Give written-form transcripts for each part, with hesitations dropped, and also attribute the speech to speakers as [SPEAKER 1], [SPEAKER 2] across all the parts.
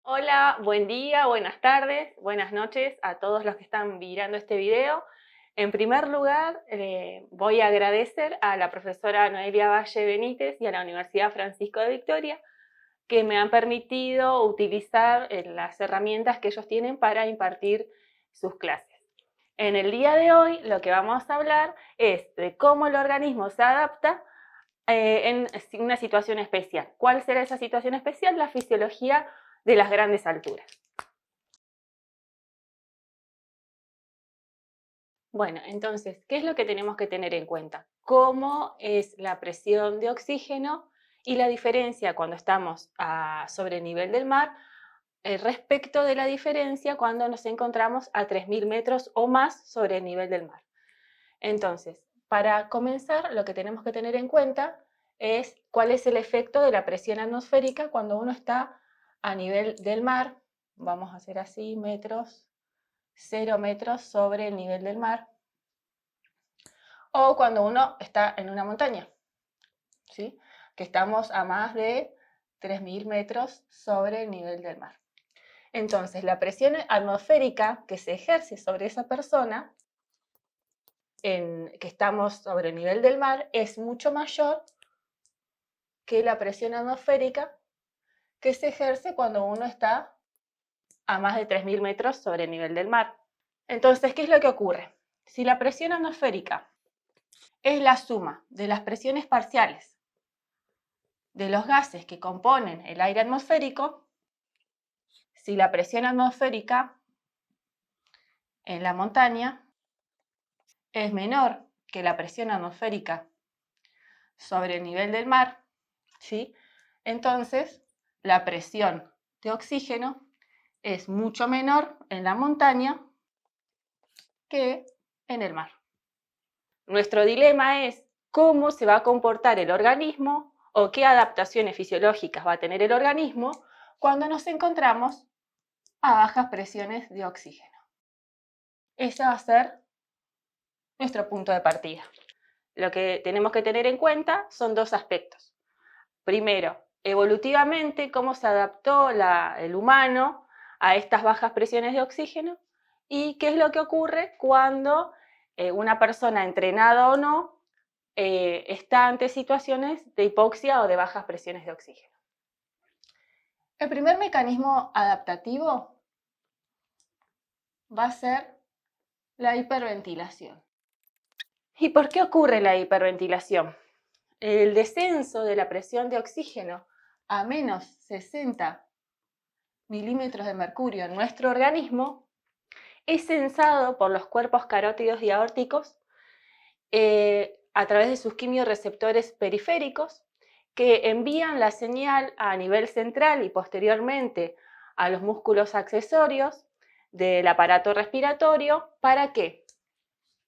[SPEAKER 1] Hola, buen día, buenas tardes, buenas noches a todos los que están mirando este video. En primer lugar, voy a agradecer a la profesora Noelia Valle Benítez y a la Universidad Francisco de Victoria que me han permitido utilizar las herramientas que ellos tienen para impartir sus clases. En el día de hoy lo que vamos a hablar es de cómo el organismo se adapta en una situación especial. ¿Cuál será esa situación especial? La fisiología de las grandes alturas. Bueno, entonces, ¿qué es lo que tenemos que tener en cuenta? ¿Cómo es la presión de oxígeno y la diferencia cuando estamos sobre el nivel del mar respecto de la diferencia cuando nos encontramos a 3.000 metros o más sobre el nivel del mar? Entonces, para comenzar, lo que tenemos que tener en cuenta es cuál es el efecto de la presión atmosférica cuando uno está a nivel del mar. Vamos a hacer así, metros, 0 metros sobre el nivel del mar. O cuando uno está en una montaña, ¿sí? Que estamos a más de 3.000 metros sobre el nivel del mar. Entonces, la presión atmosférica que se ejerce sobre esa persona, que estamos sobre el nivel del mar, es mucho mayor que la presión atmosférica que se ejerce cuando uno está a más de 3.000 metros sobre el nivel del mar. Entonces, ¿qué es lo que ocurre? Si la presión atmosférica es la suma de las presiones parciales de los gases que componen el aire atmosférico, si la presión atmosférica en la montaña es menor que la presión atmosférica sobre el nivel del mar, ¿sí? Entonces la presión de oxígeno es mucho menor en la montaña que en el mar. Nuestro dilema es cómo se va a comportar el organismo o qué adaptaciones fisiológicas va a tener el organismo cuando nos encontramos a bajas presiones de oxígeno. Ese va a ser nuestro punto de partida. Lo que tenemos que tener en cuenta son dos aspectos. Primero, evolutivamente, cómo se adaptó el humano a estas bajas presiones de oxígeno y qué es lo que ocurre cuando una persona entrenada o no está ante situaciones de hipoxia o de bajas presiones de oxígeno. El primer mecanismo adaptativo va a ser la hiperventilación. ¿Y por qué ocurre la hiperventilación? El descenso de la presión de oxígeno a menos 60 milímetros de mercurio en nuestro organismo es sensado por los cuerpos carótidos y aórticos a través de sus quimiorreceptores periféricos que envían la señal a nivel central y posteriormente a los músculos accesorios del aparato respiratorio. ¿Para qué?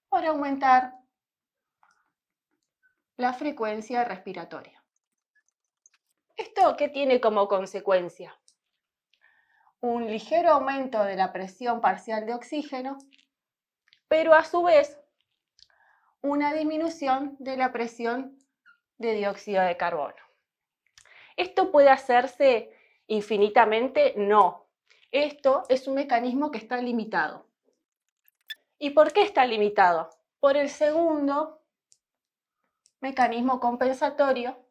[SPEAKER 1] Para aumentar la frecuencia respiratoria. ¿Esto qué tiene como consecuencia? Un ligero aumento de la presión parcial de oxígeno, pero a su vez una disminución de la presión de dióxido de carbono. ¿Esto puede hacerse infinitamente? No. Esto es un mecanismo que está limitado. ¿Y por qué está limitado? Por el segundo mecanismo compensatorio,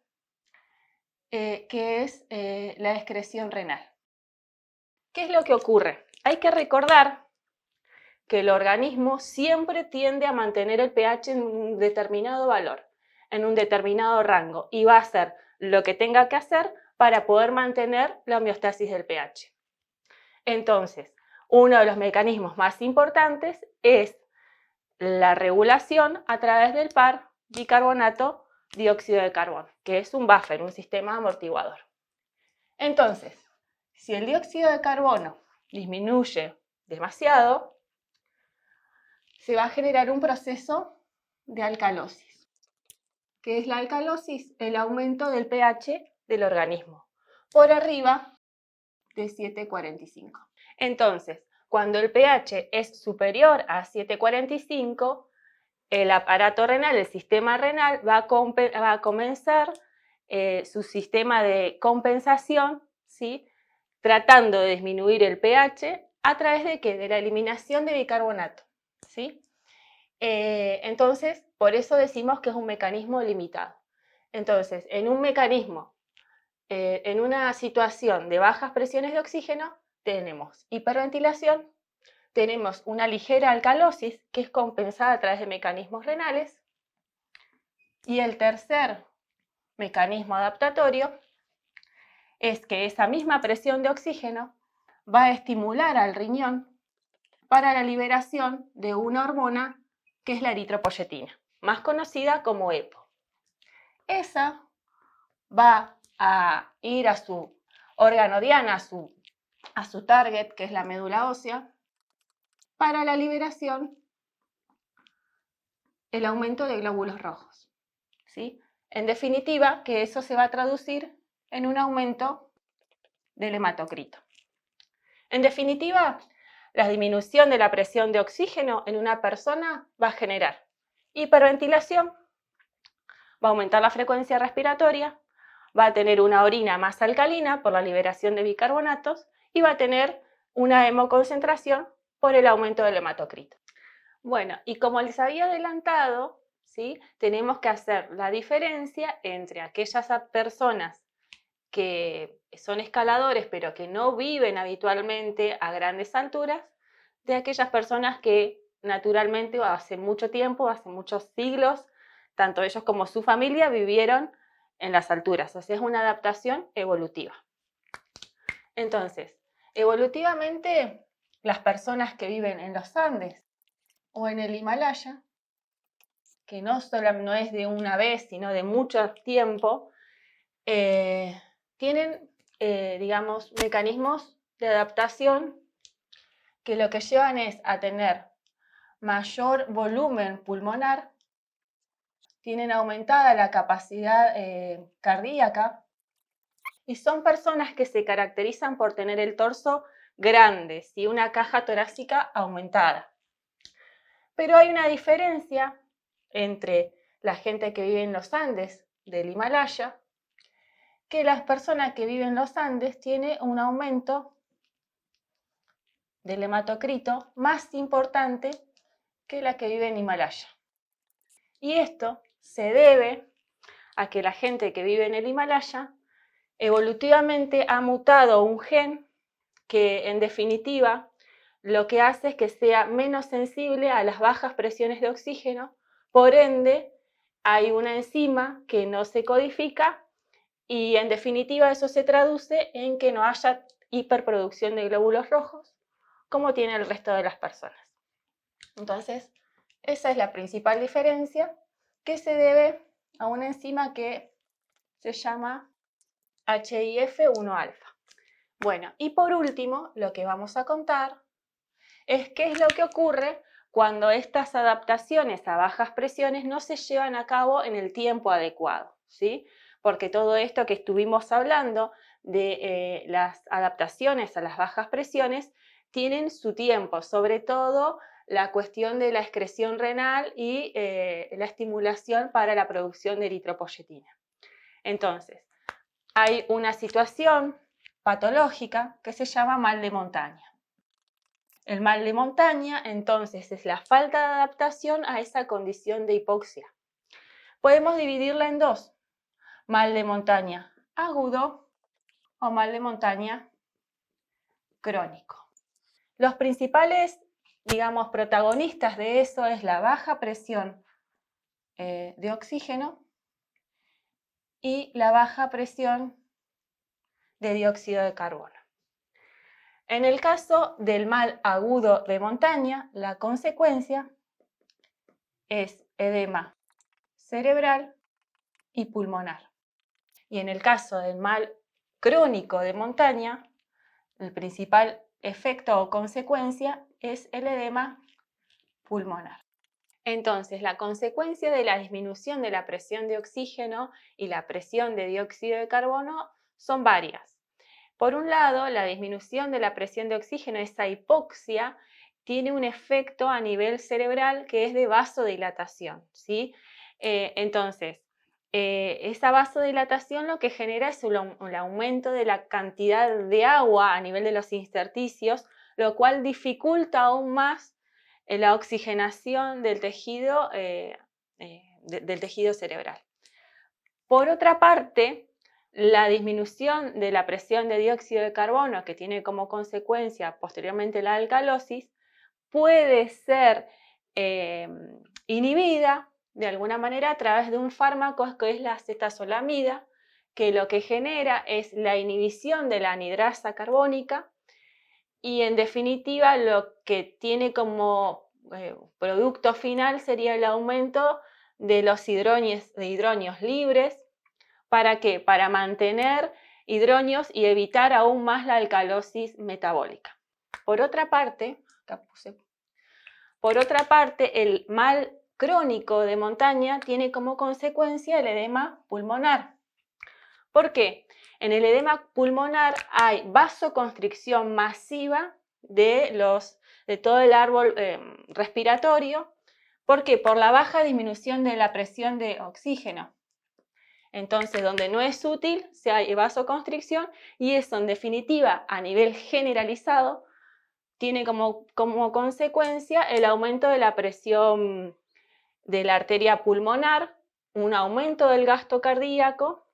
[SPEAKER 1] que es la excreción renal. ¿Qué es lo que ocurre? Hay que recordar que el organismo siempre tiende a mantener el pH en un determinado valor, en un determinado rango, y va a hacer lo que tenga que hacer para poder mantener la homeostasis del pH. Entonces, uno de los mecanismos más importantes es la regulación a través del par bicarbonato dióxido de carbono, que es un buffer, un sistema amortiguador. Entonces, si el dióxido de carbono disminuye demasiado, se va a generar un proceso de alcalosis. ¿Qué es la alcalosis? El aumento del pH del organismo, por arriba de 7,45. Entonces, cuando el pH es superior a 7,45, el aparato renal, el sistema renal, va a comenzar su sistema de compensación, ¿sí? tratando de disminuir el pH a través de ¿qué? De la eliminación de bicarbonato, ¿sí? Entonces, por eso decimos que es un mecanismo limitado. Entonces, en un mecanismo, en una situación de bajas presiones de oxígeno, tenemos hiperventilación, tenemos una ligera alcalosis, que es compensada a través de mecanismos renales, y el tercer mecanismo adaptatorio es que esa misma presión de oxígeno va a estimular al riñón para la liberación de una hormona que es la eritropoyetina, más conocida como EPO. Esa va a ir a su órgano diana, a su target, que es la médula ósea, para la liberación, el aumento de glóbulos rojos, ¿sí? En definitiva, que eso se va a traducir en un aumento del hematocrito. En definitiva, la disminución de la presión de oxígeno en una persona va a generar hiperventilación, va a aumentar la frecuencia respiratoria, va a tener una orina más alcalina por la liberación de bicarbonatos y va a tener una hemoconcentración por el aumento del hematocrito. Bueno, y como les había adelantado, ¿sí? Tenemos que hacer la diferencia entre aquellas personas que son escaladores pero que no viven habitualmente a grandes alturas, de aquellas personas que naturalmente hace mucho tiempo, hace muchos siglos, tanto ellos como su familia vivieron en las alturas. O sea, es una adaptación evolutiva. Entonces, evolutivamente, las personas que viven en los Andes o en el Himalaya, que no es de una vez, sino de mucho tiempo, tienen, digamos, mecanismos de adaptación que lo que llevan es a tener mayor volumen pulmonar, tienen aumentada la capacidad cardíaca y son personas que se caracterizan por tener el torso grande y una caja torácica aumentada. Pero hay una diferencia entre la gente que vive en los Andes del Himalaya, que las personas que viven en los Andes tienen un aumento del hematocrito más importante que la que vive en Himalaya. Y esto se debe a que la gente que vive en el Himalaya evolutivamente ha mutado un gen que en definitiva lo que hace es que sea menos sensible a las bajas presiones de oxígeno, por ende hay una enzima que no se codifica y en definitiva eso se traduce en que no haya hiperproducción de glóbulos rojos como tiene el resto de las personas. Entonces, esa es la principal diferencia que se debe a una enzima que se llama HIF-1-alfa. Bueno, y por último, lo que vamos a contar es qué es lo que ocurre cuando estas adaptaciones a bajas presiones no se llevan a cabo en el tiempo adecuado, ¿sí? Porque todo esto que estuvimos hablando de las adaptaciones a las bajas presiones tienen su tiempo, sobre todo la cuestión de la excreción renal y la estimulación para la producción de eritropoyetina. Entonces, hay una situación patológica que se llama mal de montaña. El mal de montaña, entonces, es la falta de adaptación a esa condición de hipoxia. Podemos dividirla en dos: mal de montaña agudo o mal de montaña crónico. Los principales, digamos, protagonistas de eso es la baja presión de oxígeno y la baja presión de dióxido de carbono. En el caso del mal agudo de montaña, la consecuencia es edema cerebral y pulmonar. Y en el caso del mal crónico de montaña, el principal efecto o consecuencia es el edema pulmonar. Entonces, la consecuencia de la disminución de la presión de oxígeno y la presión de dióxido de carbono son varias. Por un lado, la disminución de la presión de oxígeno, esa hipoxia, tiene un efecto a nivel cerebral que es de vasodilatación, ¿sí? Entonces, esa vasodilatación lo que genera es un aumento de la cantidad de agua a nivel de los intersticios, lo cual dificulta aún más la oxigenación del tejido cerebral. Por otra parte, la disminución de la presión de dióxido de carbono, que tiene como consecuencia posteriormente la alcalosis, puede ser inhibida de alguna manera a través de un fármaco que es la acetazolamida, que lo que genera es la inhibición de la anhidrasa carbónica y en definitiva lo que tiene como producto final sería el aumento de los hidronios libres. ¿Para qué? Para mantener hidronios y evitar aún más la alcalosis metabólica. Por otra parte, el mal crónico de montaña tiene como consecuencia el edema pulmonar. ¿Por qué? En el edema pulmonar hay vasoconstricción masiva de todo el árbol respiratorio. ¿Por qué? Por la baja disminución de la presión de oxígeno. Entonces, donde no es útil, se hay vasoconstricción y eso, en definitiva, a nivel generalizado, tiene como consecuencia el aumento de la presión de la arteria pulmonar, un aumento del gasto cardíaco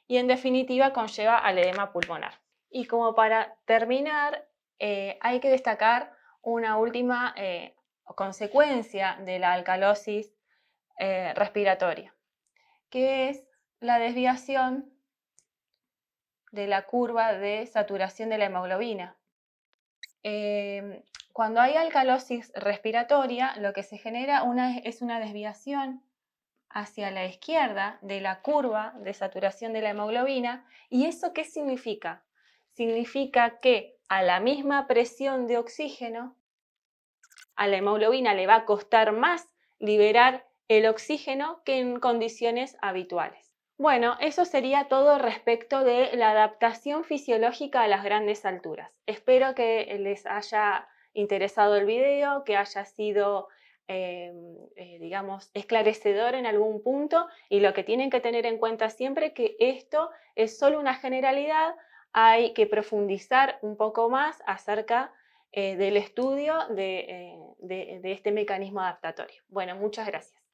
[SPEAKER 1] y, en definitiva, conlleva al edema pulmonar. Y como para terminar, hay que destacar una última consecuencia de la alcalosis respiratoria, que es la desviación de la curva de saturación de la hemoglobina. Cuando hay alcalosis respiratoria, lo que se genera es una desviación hacia la izquierda de la curva de saturación de la hemoglobina. ¿Y eso qué significa? Significa que a la misma presión de oxígeno, a la hemoglobina le va a costar más liberar el oxígeno que en condiciones habituales. Bueno, eso sería todo respecto de la adaptación fisiológica a las grandes alturas. Espero que les haya interesado el video, que haya sido, digamos, esclarecedor en algún punto, y lo que tienen que tener en cuenta siempre es que esto es solo una generalidad, hay que profundizar un poco más acerca del estudio de este mecanismo adaptatorio. Bueno, muchas gracias.